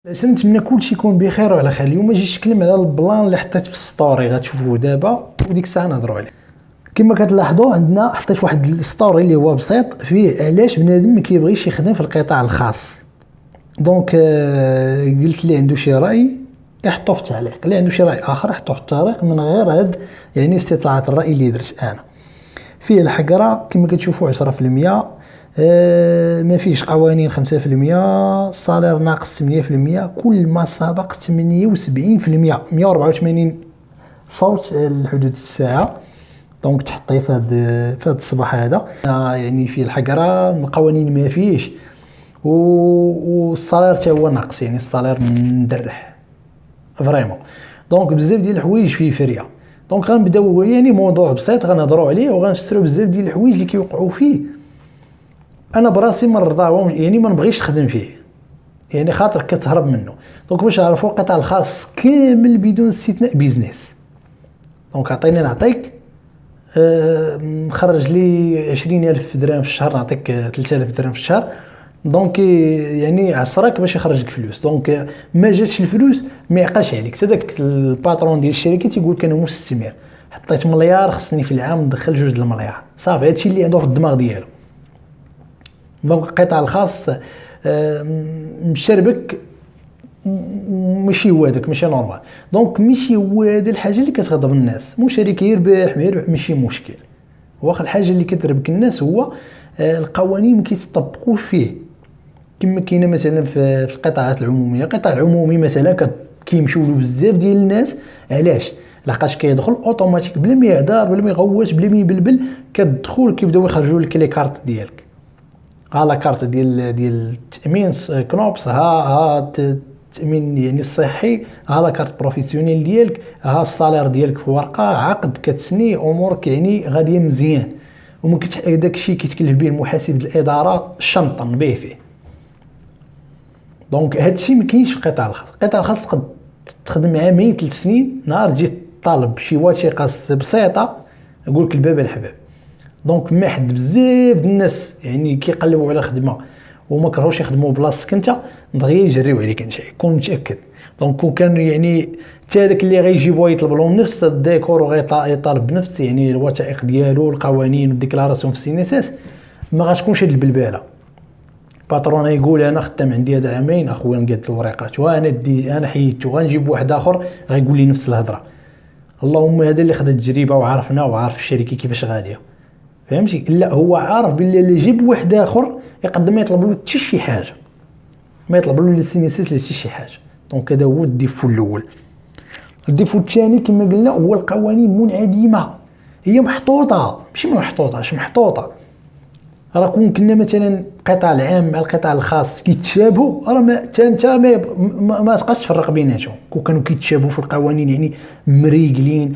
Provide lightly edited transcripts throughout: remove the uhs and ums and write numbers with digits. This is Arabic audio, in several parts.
نتمنى كلشي يكون بخير وعلى خير. اليوم جيت نتكلم على البلان اللي حطيت في الستوري غتشوفوه دابا وديك الساعه نهضروا عليه. كما كتلاحظوا عندنا حطيت واحد الستوري اللي هو بسيط فيه علاش بنادم ما كيبغيش يخدم في القطاع الخاص. دونك قلت لي عنده شي راي يحطوا في التعليق، اللي عنده شي راي اخر يحطوا في التعليق من غير هاد يعني استطلاعات الراي اللي درت انا. فيه الحقره كما كتشوفوا 10%، ما فيش قوانين 5%، الصالير ناقص 8%، كل ما سبق 78%، 184 صوت لحدود الساعه. دونك تحطيه في هذا الصباح هذا يعني فيه الحقره، القوانين ما فيش، والصالير حتى هو ناقص، يعني الصالير مدرح فريمون. دونك بزاف ديال الحوايج فيه فريه. دونك غنبداو يعني موضوع بسيط غنهضروا عليه وغنشريو بزاف ديال الحوايج اللي كيوقعوا فيه. انا براسي ما نرضاهمش، يعني ما نبغيش نخدم فيه، يعني خاطر كتهرب منه. دونك باش نعرفوا القطاع الخاص كامل بدون استثناء بيزنس. دونك نعطيك نخرج لي 20,000 درهم في الشهر، نعطيك 3000 درهم في الشهر. دونك يعني عصرك باش يخرج لك فلوس. دونك ما جاتش الفلوس ما يعقاش عليك. حتى داك الباترون ديال الشركه تيقول لك انا مستثمر، حطيت مليار خصني في العام ندخل 2 المليار، صافي هادشي اللي عنده في الدماغ ديالو. دونك القطاع الخاص مشربك، ماشي هو هذاك، ماشي نورمال. دونك ماشي هو هذا الحاجه اللي كتغضب الناس. مشارك يربح ما يربح ماشي مشكل، واخا الحاجه اللي كتربك الناس هو القوانين ما كيتطبقوش فيه. كما كاينه مثلا في القطاعات العموميه. القطاع العمومي مثلا كيمشيو له بزاف ديال الناس، علاش؟ لحقاش كيدخل اوتوماتيك بلا ما يهدر بلا ما يغوت بلا ما يبلبل، كتدخل كيبداو يخرجوا لك لي كارت ديالك. ها لا كارت ديال التامين كنوبس، ها التامين يعني الصحي، ها لا كارت بروفيسيونيل ديالك، ها الصالير ديالك في ورقه عقد كتسني امورك يعني غاديه مزيان. وممكن داك الشيء كيتكلف به المحاسب الاداره شنطن به فيه. دونك هادشي ما كاينش في القطاع الخاص. القطاع الخاص تقد تخدم عامين 3 سنين، نهار جيت طالب شي وثيقه بسيطه يقول لك الباب الحباب. دونك ما حد بزاف الناس يعني كيقلبوا على خدمه وما كرهوش يخدموا بلاصتك انت، دغيا يجريو عليك انت، كون متاكد. دونك كون كان يعني حتى داك اللي غيجيبوه يطلب له نفس الديكور وغيطالب بنفس يعني الوثائق ديالو والقوانين والديكلاراسيون في السينيساس، ما غاتكونش هاد البلباله. باترون يقول انا خدام عندي هذا عامين اخويا مقاد الوريقات وانا انا حيدته، غنجيب واحد اخر غيقول لي نفس الهضره. اللهم هذا اللي خد التجربه وعارفنا وعارف الشركه كيفاش غاديه، فهمتي؟ لا هو عارف باللي اللي يجيب واحد اخر يقدر ما يطلب له حتى شي حاجه، ما يطلب له السينيسيس لا حتى شي حاجه. دونك هذا هو الديفو الاول. الديفو الثاني كما قلنا هو القوانين منعدمه، هي محطوطه ماشي محطوطه، محطوطه. راه كون كنا مثلا القطاع العام مع القطاع الخاص كيتشابهوا، راه انت ما تبقاش تفرق بيناتهم. كون كانوا كيتشابهوا في القوانين يعني مريقلين،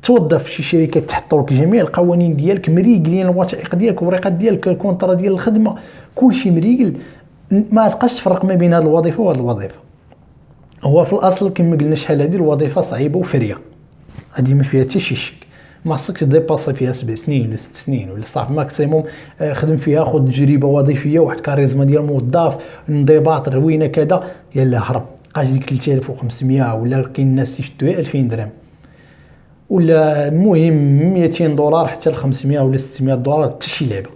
توظف في شي شركه تحطوا لك جميع القوانين ديالك مريقلين، الوثائق ديالك الوريقات ديالك الكونطرا ديال الخدمه كلشي مريقل، ما تبقاش تفرق ما بين هذه الوظيفه وهذه الوظيفه. هو في الاصل كما قلنا شحال هذه الوظيفه صعيبه وفريه، هذه ما فيها حتى شي شك. ما خصكش ديباسي فيها 7 سنين ولا 6 سنين ولا صافي ماكسيموم. خدم فيها خذ تجربه وظيفيه واحد كاريزما ديال موظف، انضباط روينه كذا، يلا هرب. بقاش ديك 3500 ولا كاين الناس يشدوها 2000 درهم ولا المهم 200 دولار حتى ل 500 ولا 600 دولار حتى شي لعبه.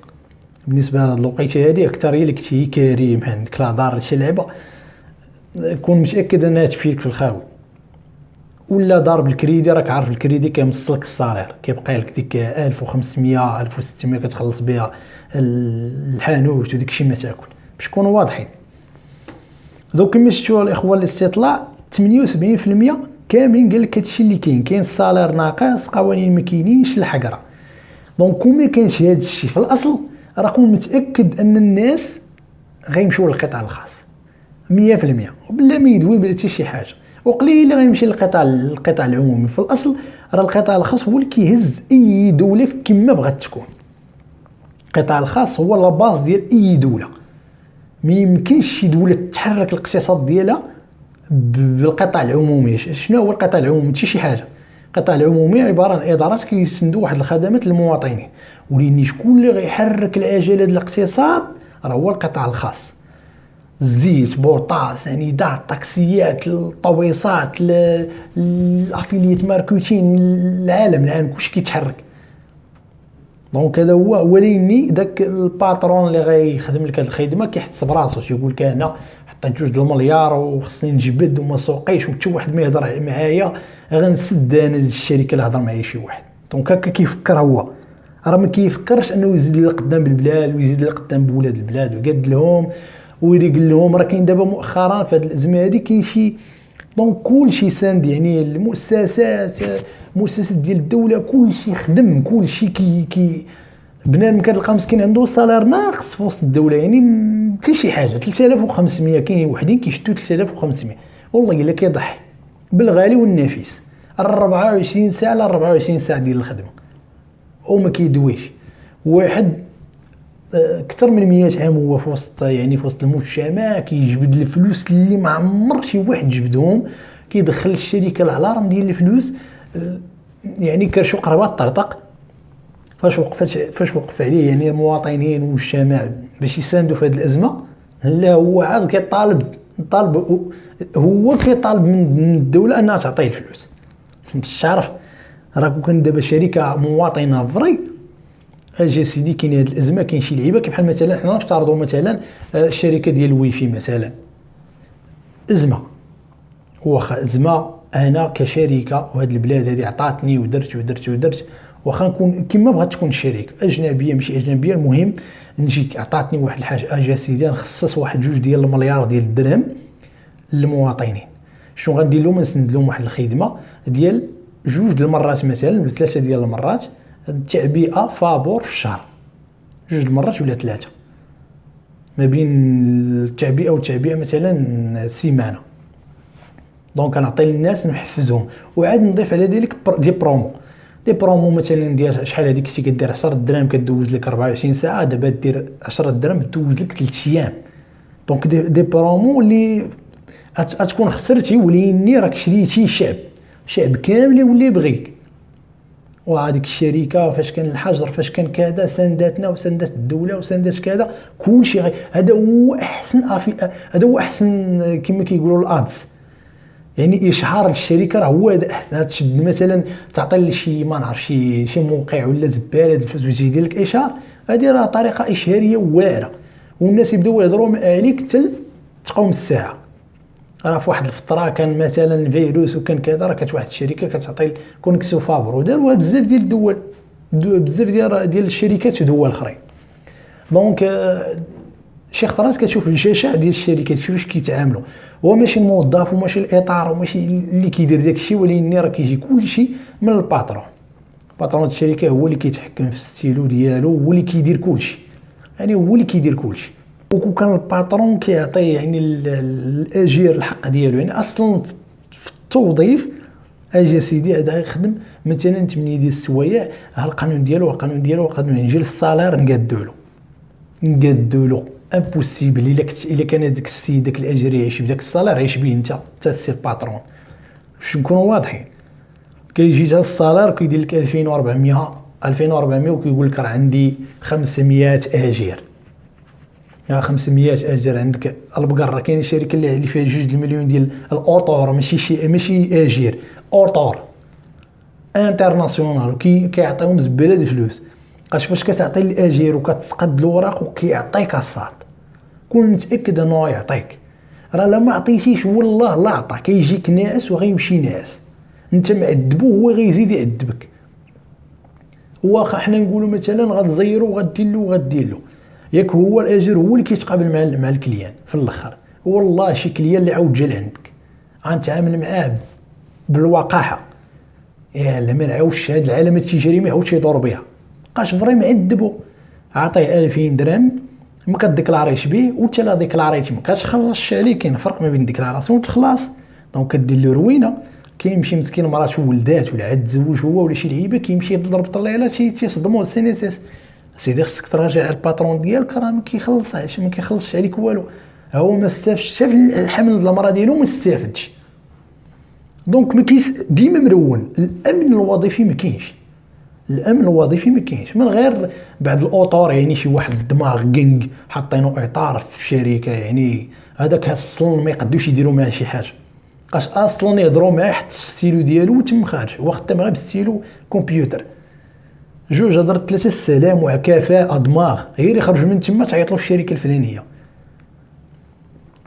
بالنسبه لهاد الوقيته هذه اكثر الا كنتي كريم عندك لا دار شي لعبه، كون متاكد انها تفيك في الخاوي. ولا ضارب الكريدي، راك عارف الكريدي كيمصلك الصالير، كيبقى لك ديك 1500 1600 كتخلص بها الحانوت وديك الشيء ما تاكل، باش نكونوا واضحين. دوك كما شفتوا الاخوه الاستطلاع 78% كاملين قال لك هادشي اللي كاين الصالير ناقص، قوانين ما كاينينش، الحقره. دونك كون ما كانش هذا الشيء في الاصل، راه كون متاكد ان الناس غيمشيو للقطاع الخاص 100% وبلا ما يدوي بلا حتى شي حاجه. وقليل اللي غيمشي للقطاع العمومي. في الاصل راه القطاع الخاص هو اللي كيهز اي دوله كما بغات تكون. القطاع الخاص هو لا باز ديال اي دوله. ما يمكنش شي دوله تحرك الاقتصاد ديالها بالقطاع العمومي. شنو هو القطاع العمومي؟ شي حاجه. القطاع العمومي عباره عن ادارات كيسندوا واحد الخدمات للمواطنين، ولكن شكون اللي غيحرك العجله ديال الاقتصاد؟ راه هو القطاع الخاص. الزيت، بوطا، سنيدات، طاكسيات، الطويصات، الافيليت ماركتين، العالم كلشي كيتحرك. دونك هذا هو. وليني داك الباترون اللي غيخدم لك هاد الخدمه كيحس براسو، تيقول لك انا حطيت 2 المليار وخصني نجبد وما سوقيش وحتى واحد ما يهضر معايا، غنسد انا الشركه اللي هضر معايا شي واحد. دونك هكا كيفكر هو، راه ما كيفكرش انه يزيد لقدام بالبلاد ويزيد لقدام بولاد البلاد ويقاد لهم ويقول لهم. راه كاين دابا مؤخرا في هذه الازمه هذه كاين شي دونك كلشي ساند، يعني المؤسسات ديال الدوله كلشي خدم، كلشي كي بنادم كتلقى مسكين عنده صالير ناقص في وسط الدوله، يعني حتى شي حاجه 3500. كاين وحدين كيشتو 3500 والله الا كيضحي بالغالي والنفيس. 24 ساعه لا 24 ساعه ديال الخدمه وما كيدويش. واحد اكثر من 100 عام هو في وسط، يعني في وسط المجتمع، كيجبد الفلوس اللي ما عمر شي واحد جبدهم، كيدخل الشركه العلارم ديال الفلوس، يعني كرشو قربات طرطق. فاش وقف عليه يعني المواطنين والمجتمع باش يساندوا في هذه الازمه، لا هو عاد كيطالب هو كيطالب من الدوله انها تعطيه الفلوس. باش تعرف راه كون دابا شركه مواطنه فري اجي سيدي كاين هذه الازمه، كاين شي لعيبه بحال مثلا حنا نفترضوا مثلا الشركه ديال الويفي مثلا، ازمه واخا ازمه، انا كشركه وهاد البلاد هذه عطاتني ودرت واخا نكون كما بغات تكون الشركه اجنبيه ماشي اجنبيه، المهم نجيك عطاتني واحد الحاجه، اجي سيدي نخصص واحد 2 المليار ديال الدرهم للمواطنين. شنو غندير لهم؟ نسند لهم واحد الخدمه ديال 2 المرات مثلا ولا 3 المرات التعبئه فابور في الشهر، 2 المرات ولا 3 ما بين التعبئه والتعبئه مثلا سيمانه. دونك كنعطي للناس نحفزهم، وعاد نضيف على ذلك دي برومو مثلا ندير شحال هذيك كنتي كدير 10 دراهم كدوز لك 24 ساعه، دابا دير 10 دراهم دوز لك 3 ايام. دونك دي برومو اللي غتكون خسرتي وليني راك شريتي شعب كامل يولي يبغيك. وهذيك الشركه فاش كان الحجر فاش كان كذا سانداتنا وساندات الدوله وساندات كذا كلشي هذا هو احسن هذا هو احسن كما كيقولوا الادز، يعني اشهار الشركه راه هو هذا احسن. تشد مثلا تعطي لشي ما نعرف شي موقع ولا زباله الفلوس باش يدير لك اشهار، هذه راه طريقه اشهاريه واعره، والناس يبداو يهضروا عليك حتى تقوم الساعه. راه في واحد الفتره كان مثلا فيروس وكان كذا، راه كانت واحد الشركه كتعطي كونيكسيو فابر وداروها بزاف ديال الدول، بزاف ديال الشركات في دول اخرين. دونك شي خطرات كتشوف الجشع ديال الشركات كيفاش كيتعاملوا، هو ماشي الموظف وماشي الاطار وماشي اللي كيدير داك الشيء، ولكن راه كيجي كلشي من الباترون. الباترون ديال الشركه هو اللي كيتحكم في الستيلو ديالو، هو اللي كيدير كلشي، يعني هو اللي كيدير كلشي. وكان الباترون كيعطي يعني الاجير الحق ديالو، يعني اصلا في التوظيف اجي سيدي هذا يخدم مثلا 8 ديال السوايع، ها القانون ديالو نجي للصالير نقادو له امبوسيبل. الا كان هذاك السيد داك الاجر يعيش بداك الصالير عيش به انت حتى السي باترون، باش نكونوا واضحين. كيجي جا الصالير كيدير لك 2400 وكيقول لك راه عندي 500 اجير. يا 500 اجر عندك البقر. راه كاين شركه اللي فيها 2 المليون ديال الاوتور، ماشي اجير، اوتور انترناسيونال، كيعطيهم زباله د الفلوس. فاش كتعطي الاجير وكتقاد الوراق وكيعطيك الصاد، كون متاكد انه يعطيك. راه لا ما عطيتيش والله لا عطا، كيجيك ناعس وغيمشي ناعس، انت معذبو هو غيزيد يعذبك. واخا حنا نقولوا مثلا غتزيرو وغدير له ياك هو الاجر هو اللي كيتقابل مع الكليان في الاخر. والله شي كليان اللي عاود جا لعندك غنتعامل معاه بالوقاحه، يا لا ما نعاودش هاد العالم التجاري ما يعاودش يدور بها. بقاش فري معذبو، عطيه 2000 درهم ما كديكلاريش به، وانت لا ديكلاريتي ما كتخلصش عليه. كاين فرق ما بين ديكلاراسيون والتخلاص. دونك كدير له روينه، كيمشي مسكين مراته ولدات ولا عاد تزوج هو ولا شي لعيبه، كيمشي يضرب طليله تيصدموا السينيسيس. سيدي خصك تراجع الباترون ديالك، راه ما كيخلصش عليك والو، هو ما استافدش، شاف الحمل د المراه ديالو ما استافدش. دونك ما كيس ديما مرون. الامن الوظيفي ما كاينش، الامن الوظيفي ما كاينش من غير بعض الاطور، يعني شي واحد الدماغ كينغ حاطينو اطار في شركه، يعني هذاك اصلا ما يقدوش يديروا معاه شي حاجه، بقاش اصلا يهضروا معاه حتى الستيلو ديالو تم خارج، وقت ما غير بالستيلو كمبيوتر جوج هضرت ثلاثه السلام وكفاءه دماغ غير يخرج من تما تعيط له في الشركه الفلانيه.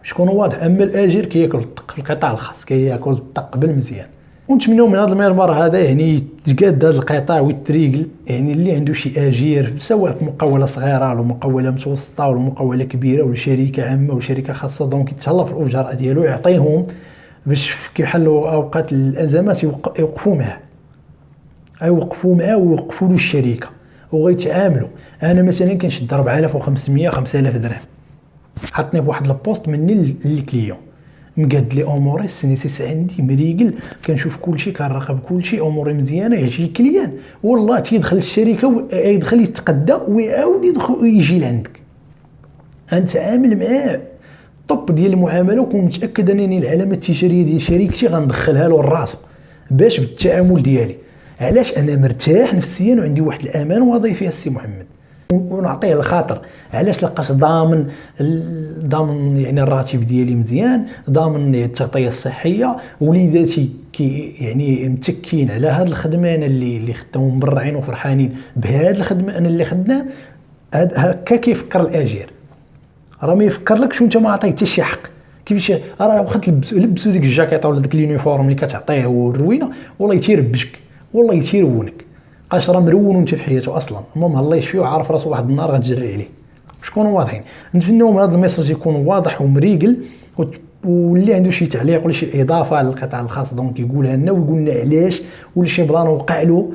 شكون واضح. اما الاجير كياكل الطق في القطاع الخاص، كياكل الطق بالمزيان. ونتمنوا من هذا المنبر هذا يعني يتقاد هذا القطاع ويتريقل، يعني اللي عنده شي اجير سواء في مقاوله صغيره ولا مقاوله متوسطه ولا مقاوله كبيره ولا شركه عامه ولا شركه خاصه، دونك يتهلا في الاجراء ديالو يعطيهم باش كيحلوا اوقات الازمات يوقفوا معاه، يوقفوا معاه ويوقفوا له الشركه وغيتعاملوا. انا مثلا كنشد 4500 5000 درهم، حطني في واحد البوست مني للكليون، مقاد لي اموري السنيسيس عندي مريقل، كنشوف كلشي كنراقب كلشي اموري مزيانه، يجي كليان والله تيدخل الشركه يدخل يتقدى ويعاود يدخل يجي لعندك، انت عامل معاه طب ديال المعامله، وكون متاكد انني العلامه التجاريه ديال شركتي غندخلها له لراسو باش بالتعامل ديالي. علاش؟ انا مرتاح نفسيا وعندي واحد الامان وظيفي السي محمد، ونعطيه الخاطر. علاش؟ لقاش ضامن يعني الراتب ديالي مزيان، ضامن التغطيه الصحيه، وليداتي كي يعني متكين على هاد الخدمه انا اللي خدامهم مبرعين وفرحانين بهاد الخدمه انا اللي خدام. هكا كيفكر الاجير، راه ما يفكر لكش وانت ما عطيه حتى شي حق. كيفاش راه واخا لبسوا ديك الجاكيطه ولا ديك اليونيفورم اللي كتعطيه والروينه والله يتيربشك والله يتيرونك، قاش راه مرون وانت في حياته اصلا. المهم الله يشفيه وعارف راسو واحد النهار غتجري عليه. شكون واضحين. نتمنوا من هذا الميساج يكون واضح ومريقل، واللي عنده شي تعليق ولا شي اضافه على القطاع الخاص دونك يقولها لنا ويقول لنا علاش، ولا شي بلان وقع له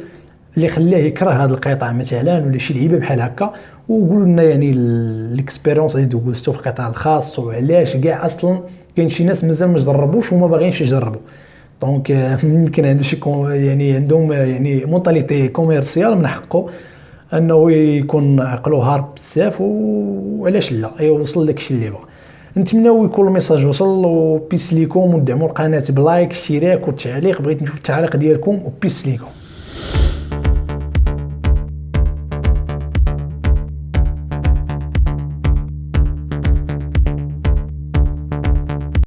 اللي خلاه يكره هذا القطاع مثلا ولا شي لعيبه بحال هكا، وقولوا لنا يعني الاكسبيريونس اللي دوزتو في القطاع الخاص وعلاش كاع اصلا كاين شي ناس مازال ما جربوش وما باغيينش يجربوا. دونك يمكن عنده شي يعني عندهم يعني مونطاليتي كوميرسيال من حقه انه يكون عقله هارب بزاف، وعلاش لا يوصل داكشي اللي بغا. نتمنىو يكون الميساج وصل، وبيس ليكم، ودعموا القناه بلايك اشتراك والتعليق، بغيت نشوف التعليق ديالكم، وبيس ليكم.